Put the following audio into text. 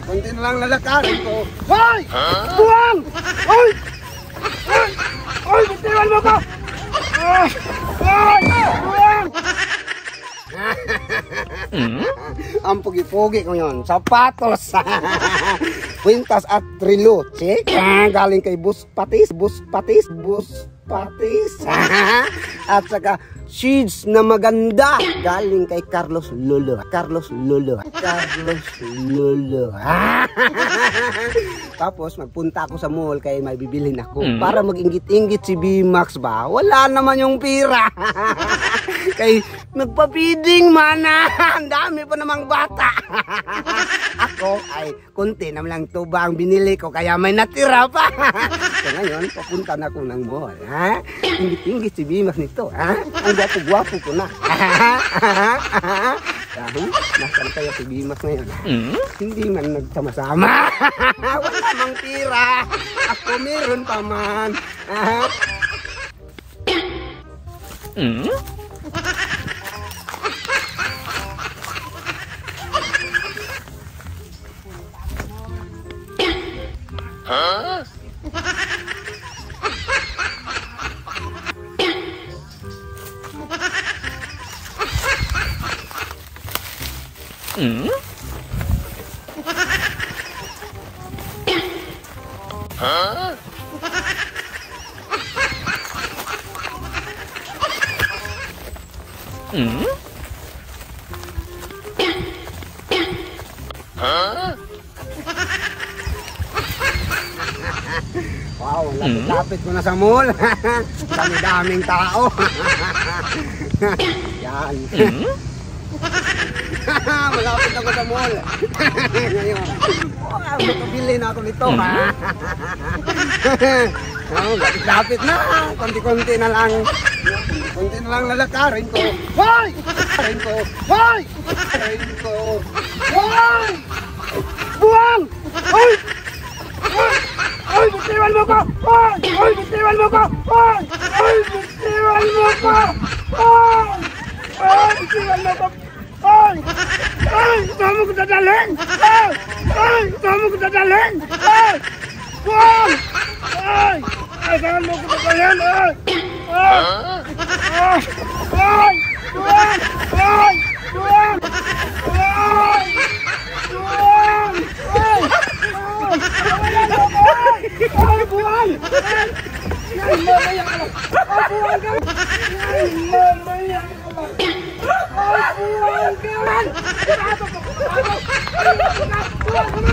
Kunti na lang lalakarin ko. Hoy! Buwang! Hoy! Hoy! Hoy! Bitiwan mo ko! Hoy! Buwang! Ang pugi-pugi ko yun. Sapatos. Kwintas at relo. See? Galing kay Bus Patis. At saka seeds na maganda. Galing kay Carlos Lolo. Tapos magpunta ako sa mall kay may bibilhin ako. Para mag-ingit-ingit si B-Max ba? Wala naman yung pira. Kay nagpa-feeding mana. Ang dami pa namang bata. Ako ay konti naman lang tuba ang binili ko kaya may natira pa. So ngayon papunta na ako ng mall. Ha? Ingit-ingit si B-Max nito. Ha? Ang gwapo-gwapo ko na. Dahil nasan kaya si B-Max ngayon? Hindi man nagsama-sama. Wala mang pira. Ako meron pa man. Huh? Huh? Huh? Wow, lapit-lapit ko na sa mall. Dami-daming tao. Yan. Malapit ako sa mall. Ngayon. Makabili na ako nito. Lapit-lapit na. Konti-konti na lang. Konti na lang lalakarin ko. Hoy! Lalakarin ko. Hoy! Lalakarin ko. Hoy! Buwang! Hoy! Hoy! Hoy! Bitiwan mo ko! Hoy! Hoy! Bitiwan mo ko! Hoy! Hoy! Bitiwan mo ko! Hoy! Hoy! Bitiwan mo ko! Hoy! Hoy! Saan mo ko dadalhin? Hoy! Hoy! Saan mo ko dadalhin? Hoy! Buwang! Hoy! Ay, saan mo ko dadalhin? Hoy! Hoy! Hoy! Hoy! Buwang! Hoy! Buwang! Hoy! Buwang! Hoy! Ay, buwan! Ay, mamaya ka lang! Ay, buwan ka lang! Ay, mamaya ka lang! Ay, buwan ka lang! Buwan ka lang!